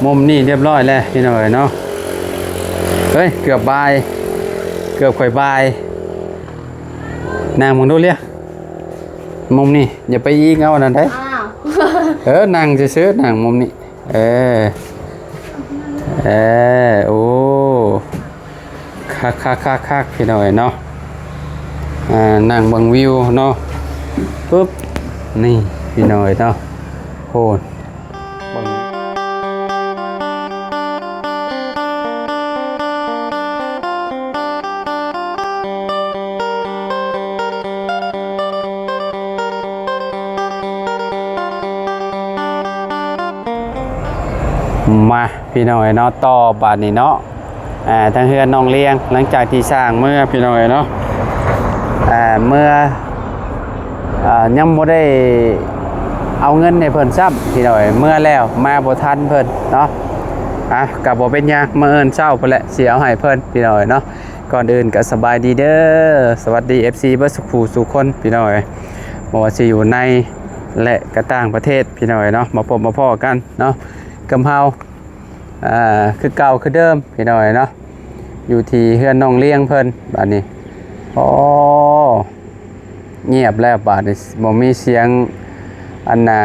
มุมนี่เรียบร้อยแล้วพี่น้อยเนาะเฮ้ยเกือบบ่ายเกือบข่อยบ่ายนางมึงดูเรียมุมนี่อย่าไปยิงเอานั่นได้นางจะซื้อนางมุมนี่โอ้คักพี่น้อยเนาะนางบังวิวเนาะปุ๊บนี่พี่น้อยเนาะโหดมาพี่น้อยเนาะต่อบาดนี้เนาะทางเฮือนน้องเลี้ยงหลังจากที่สร้างเมื่อพี่น้อยเนาะเมื่อยังบ่ได้เอาเงินในเพิ่นซ้ำพี่น้อยเมื่อแล้วมาบ่ทันเพิ่นเนาะกับบ่เป็นหยังมาเอิ้นเช้าพุ่นแหละสิเอาให้เพิ่นพี่น้อยเนาะก่อนอื่นก็สบายดีเด้อสวัสดี FC เบิดสุขคนพี่น้อยบ่ว่าสิอยู่ในและก็ต่างประเทศพี่น้อยเนาะมาพบมาพ้อกันเนาะกำเฮาคือเก่าคือเดิมพี่น้อยเนาะอยู่ที่เฮือนน้องเลี้ยงเพิ่นบัดนี้เงียบแล้วบาดนี้บ่มีเสียงอันน่ะ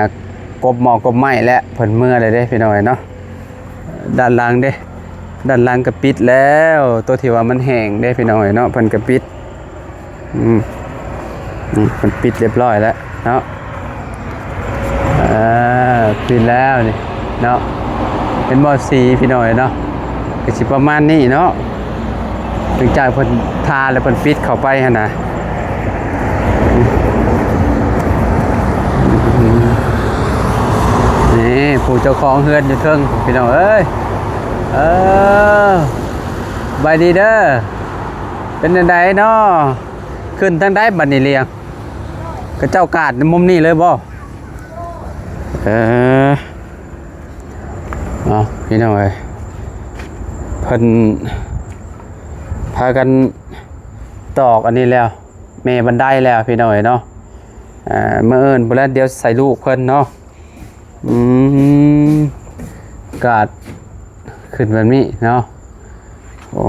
กบหมอกบไม้และเพิ่นเมื่อเลยเด้พี่น้อยเนาะด้านหลังเด้ด้านหลังก็ปิดแล้วตัวที่ว่ามันแห้งเด้พี่น้อยเนาะเพิ่นก็ปิดนี่เพิ่นปิดเรียบร้อยแล้วเนาะปิดแล้วนี่เนาะเป็นบ่อสีพี่น้อยเนาะก็สิประมาณนี้เนาะถึงจากเพิ่นทาแล้วเพิ่นปิดเข้าไปหั่นน่ะนี่ผู้เจ้าของเฮือนอยู่เทิงพี่น้องเอ้ยบายดีเด้อเป็นจังไดเนาะขึ้นทางใดบัดนี้เลี้ยงก็เจ้ากาดในมุมนี้เลยบ่พี่น้องเอ้ยเพิ่นพากันตอกอันนี้แล้วเมบันไดแล้วพี่น้องเอ้ยเนาะเมื่อเอิญพุ่นแล้วเดี๋ยวใส่ลูกเพิ่นเนาะกาดขึ้นแบบนี้เนาะโอ้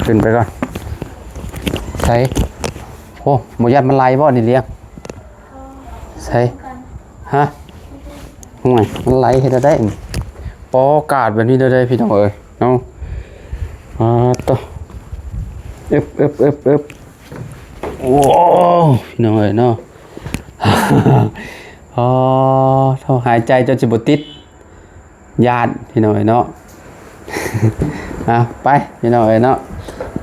ขึ้นไปก่อนใส่โอ้หมูยัดมันไหลบ่นี่เลี้ยงใส่ฮะห่วยมันไหลเฮ็ดได้ปอกาดแบบนี้ได้พี่น้องเอ้ยเนาะต่ออึบโอ้พี่น้องเอ้ยเนาะท่อหายใจจนสิบ่ติดญาติพี่น้องเอ้ยเนาะไปพี่น้องเอ้ยเนาะ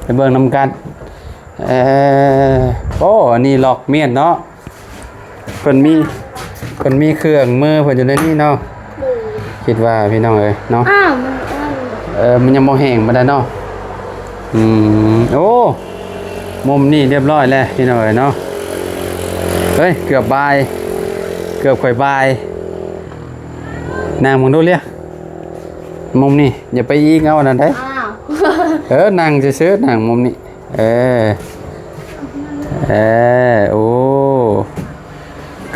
ไปเบิ่งนำกันนี่ล็อกเมียนเนาะเพิ่นมีเครื่องมือเพิ่นอยู่ในนี้เนาะคิดว่าพี่น้องเอ้ยเนาะมันยังบ่แห้งบ่ได้เนาะโอ้มุมนี่เรียบร้อยแล้วพี่น้องเอ้ยเนาะเฮ้ยเกือบบ่ายเกือบข่อยบ่ายนางมึงดูเรียมุมนี่อย่าไปยิงเอานั่นได้นางจะซื้อนางมุมนี่โอ้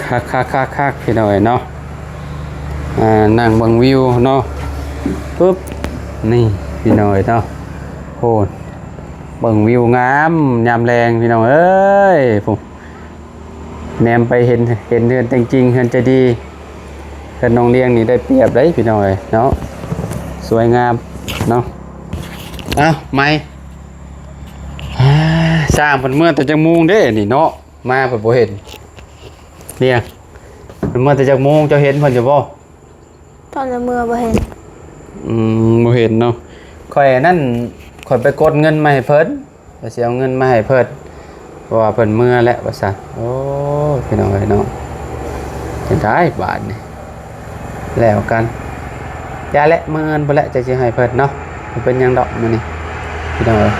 คักพี่น้อยเนาะนางบังวิวเนาะปุ๊บนี่พี่น้อยเนาะโหบังวิวงามยามแรงพี่น้องเอ้ยผมแนมไปเห็นเดือนจริงๆเห็นจะดีเห็นน้องเลี้ยงนี่ได้เปรียบได้พี่น้อยเนาะสวยงามเนาะไม่สร้างเพิ่นเมื่อแต่จังมุงเด้นี่เนาะมาเพิ่นบ่เห็นเลี้ยงเพิ่นเมื่อแต่จังมุงเจ้าเห็นเพิ่นอยู่บ่ตอนเมื่อบ่เห็นบ่เห็นเนาะข่อยนั่นข่อยไปกดเงินมาให้เพิ่นสิเอาเงินมาให้เพิ่นเพราะว่าเพิ่นเมื่อแล้วว่าซั่นโอ้พี่น้องเอ้ยเนาะจะได้บาทนี่แล้วกันยาและมื้ออื่นพุ่นแหละจะสิให้เพิ่นเนาะเป็นหยังดอกมื้อนี้พี่น้องเอ้ย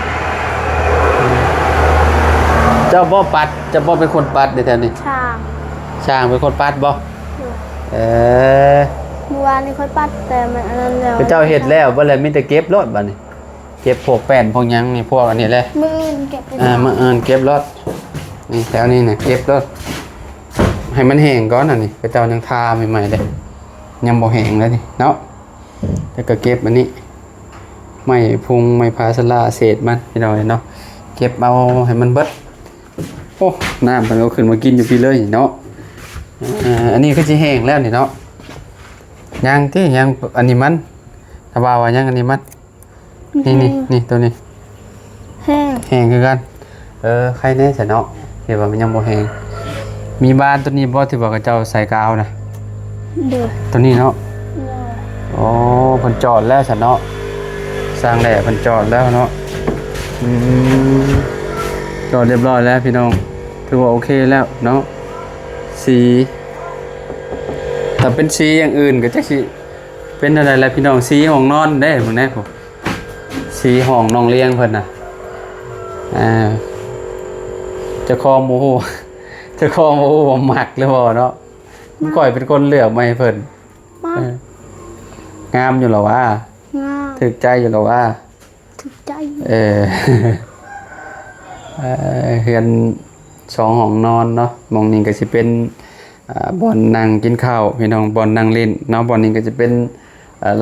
เจ้าบ่ปัดจะบ่เป็นคนปัดเด้อแท้นี่ช่างเป็นคนปัดบ่เมื่อวานนี้ค่อยปัดแต่มันอันนั้นแล้วเจ้าเฮ็ดแล้วบ่เลยมีแต่เก็บรถบัดนี้เก็บพวกแป้นพวกหยังนี่พวกอันนี้แหละมื้ออื่นเก็บมื้ออื่นเก็บรถนี่แถวนี้น่ะเก็บรถให้มันแห้งก่อนน่ะนี่เจ้ายังทาใหม่ๆเด้ยังบ่แห้งเลยนี่เนาะ แล้วก็เก็บอันนี้ไม้พุงไม้พาสลาเศษมันพี่น้องเนาะเก็บเอาให้มันเบิดโอ้น้ำมันเอาขึ้นมากินอยู่พี่เลยเนาะอันนี้ก็จะแห้งแล้วนี่เนาะยังที่ยังอันนี้มันถ้าว่าว่ายังอันนี้มันนี่ตัวนี้ แห้ง แห้งคือกันใครแน่ใส่เนาะเดี๋ยวว่ามันยังบ่แห้งมีบ้านตัวนี้บ่ที่ว่าเขาเจ้าใส่กาวนะ เด้อ ตัวนี้เนาะโอ้เพิ่นจอดแล้วซะเนาะสร้างแหล่เพิ่นจอดแล้วเนาะจอดเรียบร้อยแล้วพี่น้องถือว่าโอเคแล้วเนาะสีถ้าเป็นสีอย่างอื่นก็จักสิเป็นอะไรล่ะพี่น้องสีห้องนอนได้พวกนี้ผมสีห้องน้องเลี้ยงเพิ่นน่ะเจะคอหมูเจะคอหมูบ่มักหรือบ่เนาะมันก่อยเป็นคนเลือกมาให้เพิ่นงามอยู่หรอวะ งาม ถึกใจอยู่หรอวะ ถูกใจ เฮือน2ห้องนอนเนาะหม้องนี้ก็สิเป็นบ่อนนั่งกินข้าวพี่น้องบ่อนนั่งเล่นเนาะบ่อนนี้ก็จะเป็น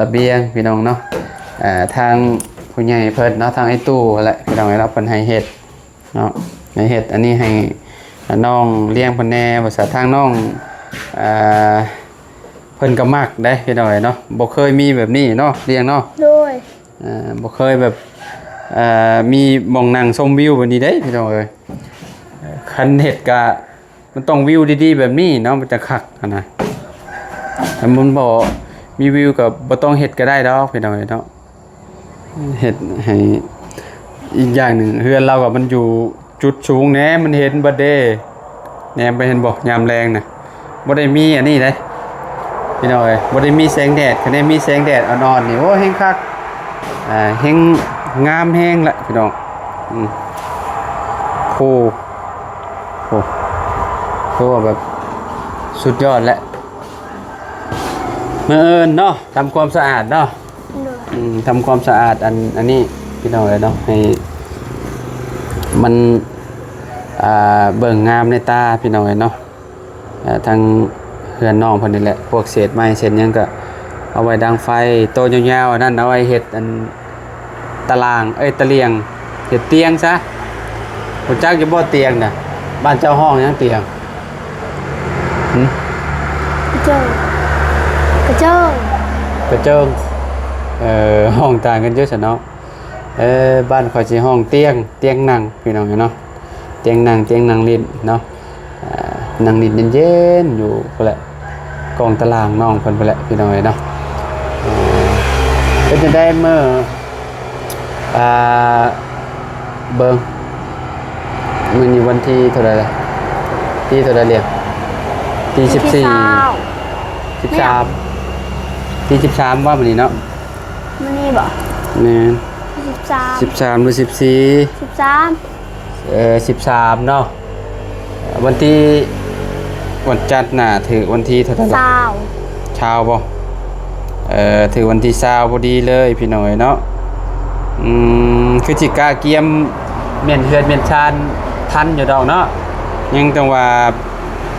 ระเบียงพี่น้องเนาะทางผู้ใหญ่เพิ่นเนาะทางไอ้ตู้แหละพี่น้องให้รับเพิ่นให้เฮ็ดเนาะให้เฮ็ดอันนี้ให้น้องเลี้ยงเพิ่นแน่ภาษาทางน้องเพิ่นก็มักได้พี่น้องเนาะบ่เคยมีแบบนี้เนาะเลี้ยงเนาะ โดย บ่เคยแบบมีหม่องนั่งชมวิวแบบนี้เด้พี่น้องเอ้ยคันเฮ็ดก็มันต้องวิวดีๆแบบนี้เนาะมันจะคักนะแต่มันบ่มีวิวก็บ่ต้องเฮ็ดก็ได้ดอกพี่น้องเนาะเฮ็ดให้อีกอย่างหนึ่งเฮือนเราก็มันอยู่จุดสูงแหน่มันเห็นบ่เด้แหนมไปเห็นบ่ยามแรงน่ะบ่ได้มีอันนี้เด้พี่น้องเอ้ยบ่ได้มีแสงแดดคันได้มีแสงแดดอ่อนๆนี่โอ้แฮงคักแฮงงามแฮงละพี่น้องโอ้ว่าแบบสุดยอดแหละมื้ออื่นเนาะทำความสะอาดเนาะ โดย ทำความสะอาดอันนี้พี่น้องเลยเนาะให้มันเบิ่งงามในตาพี่น้องเลยเนาะทางเฮือนน้องเพิ่นนี่แหละพวกเศษไม้เศษหยังก็เอาไว้ดังไฟโตยาวๆอันนั้นเอาไว้เฮ็ดอันตารางตะเลียงเฮ็ดเตียงซะบ่จักอยู่บ่เตียงน่ะบ้านเจ้าห้องหยังเตียงกระเจิงกระเจิง กระเจิงห้องต่างกันเยอะซะเนาะบ้านข่อยสิห้องเตียงนั่งพี่น้องเนาะเตียงนั่งลิ้นเนาะนั่งลิ้นเย็นๆอยู่พุ่นแหละกองตารางน้องเพิ่นพุ่นแหละพี่น้องเนาะเป็นจังได๋มื้อเบิ่งมื้อนี้วันที่เท่าไหร่ล่ะที่เท่าไหร่เรียกที่14 13ที่13ว่ามื้อนี้เนาะ มันนี่บ่ แม่น 13 13หรือ14 13เนาะวันที่วันจันทร์น่ะถือวันที่เท่าไหร่ล่ะ 20 เช้าบ่ถือวันที่20พอดีเลยพี่น้อยเนาะคือสิกล้าเกียมเมียนเฮือนเมียนชานทันอยู่ดอกเนาะยังต้องว่า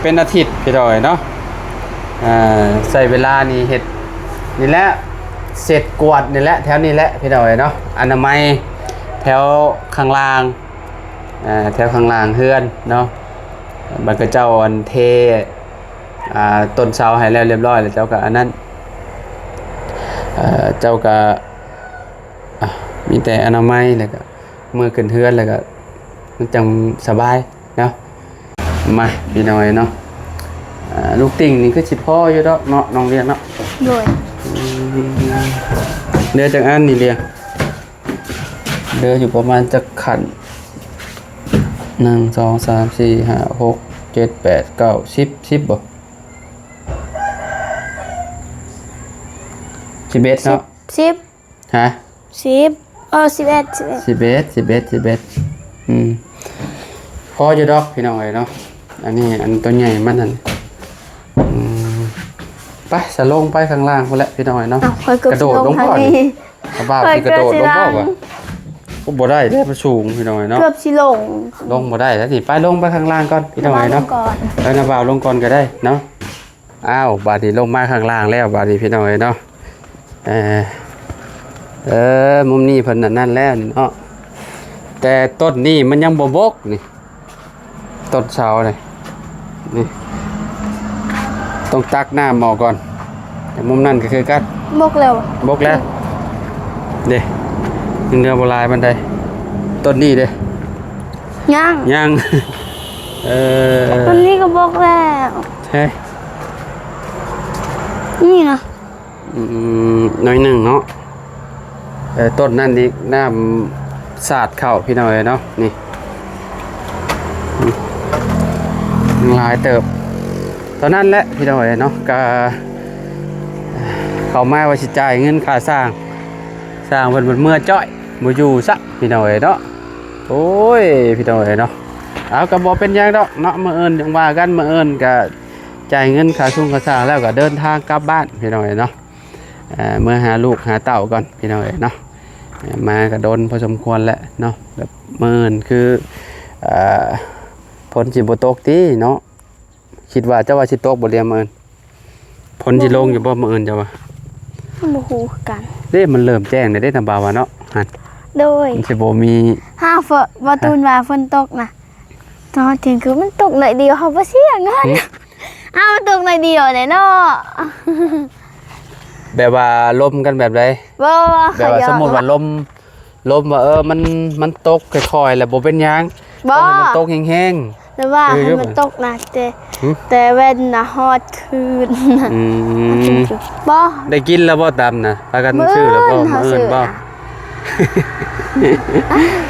เป็นอาทิตย์พี่น้อยเนาะใช้เวลานี่เฮ็ดนี่แหละเสร็จกวาดนี่แหละแถวนี้แหละพี่น้อยเนาะอนามัยแถวข้างล่างแถวข้างล่างเฮือนเนาะบัดก็เจ้าอันเทต้นเสาให้แล้วเรียบร้อยแล้วเจ้าก็อันนั้นเจ้าก็มีแต่อนามัยแล้วก็เมื่อขึ้นเฮือนแล้วก็มันจังสบายเนาะมาพี่น้อยเนาะลูกติ่งนี่คือสิพ่ออยู่ดอกเนาะน้องเรียนเนาะ โดย เดือจากอันนี่เรียงเดืออยู่ประมาณจักขัน1 2 3 4 5 6 7 8 9 10บ่11เนาะ 10 ฮะ 11 พออยู่ดอกพี่น้องเอ้ยเนาะอันนี้อันตัวใหญ่มันนั่นไปสะลงไปข้างล่างพุ่นแหละพี่น้องเอ้ยเนาะกระโดดลงก่อนบ้าสิกระโดดลงบ่วะก็บ่ได้เด้มันสูงพี่น้องเอ้ยเนาะ เกือบสิลง บ่ได้แล้วสิไปลงไปข้างล่างก่อนพี่น้องเอ้ยเนาะแล้วนะบ่าวลงก่อนก็ได้เนาะอ้าวบาดนี้ลงมาข้างล่างแล้วบาดนี้พี่น้องเอ้ยเนาะ เออมุมนี้เพิ่นนั่นแล้วเนาะแต่ต้นนี้มันยังบ่บกนี่ต้นเสาเลยนี่ต้องตักน้ำออกก่อนแต่มุมนั้นก็คือกัด บกแล้ว บกแล้วเด้ยังเนื้อโบราณมันได้ต้นนี้เด้ ย่าง ยัง ต้นนี้ก็บกแล้ว ใช่ นี่นะ น้อยหนึ่งเนาะต้นนั่นนี่น้ำสาดเข้าพี่น้อยเนาะนี่ลายเติบตอนนั้นแหละพี่น้อยเนาะก็เขามาว่าสิจ่ายเงินค่าสร้างเพิ่นเมื่อจ้อยบ่อยู่ซะพี่น้อยเนาะโอ้ยพี่น้อยเนาะเอาก็บ่เป็นหยังดอกเนาะมื้ออื่นจังว่ากันมื้ออื่นก็จ่ายเงินค่าส่งค่าสร้างแล้วก็เดินทางกลับบ้านพี่น้อยเนาะเมื่อหาลูกหาเต้าก่อนพี่น้อยเนาะมาก็โดนพอสมควรแล้วเนาะแบบมื้ออื่นคือฝนสิบ่ตกติเนาะคิดว่าเจ้าว่าสิตกบ่เรียมมื้ออื่นฝนสิลงอยู่บ่มื้ออื่นเจ้าว่า มันบ่ฮู้คือกัน เด้มันเริ่มแจ้งได้ทำบาวะเนาะหั่น โดย มันสิบ่มี ห้าฝนบ่ตูนว่าฝนตกนะตอนถึงคือมันตกหน่อยเดียวเขาบ่เสียเงินอ้าวมันตกหน่อยเดียวเลยเนาะ แบบว่าลมกันแบบใด บ่ แบบว่าสมมุติว่าลมว่ามันตกค่อยๆแล้วบ่เป็นหยัง บ่ ต้องให้มันตกแห้ง แต่ว่าให้มันตกนะแต่เว้นนะฮอดคืน ๆบ่ ได้กินแล้วบ่ตำน่ะพากันซื้อแล้วบ่มื้ออื่นบ่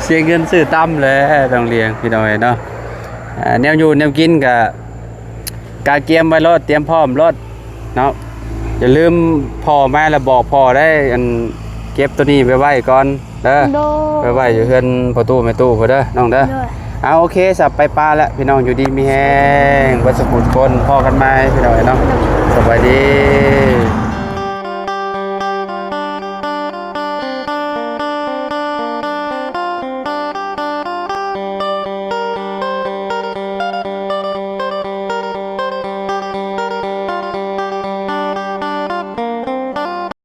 เสียเงินซื้อตำเลยต้องเลี้ยงพี่น้อยเนาะแนวอยู่แนวกินก็กาเกียมไว้รถเตรียมพร้อมรถเนาะอย่าลืมพ่อแม่แล้วบอกพ่อได้อันเก็บตัวนี้ไปไว้ก่อนเด้อ โด ไปไว้อยู่เฮือนพ่อตู้แม่ตู้พ่อเด้อน้องเด้อ โดย เอาโอเคสับไปปลาแล้วพี่น้องอยู่ดีมีแฮงวัสดุคนพ่อกันไหมพี่น้องเนาะสบายดี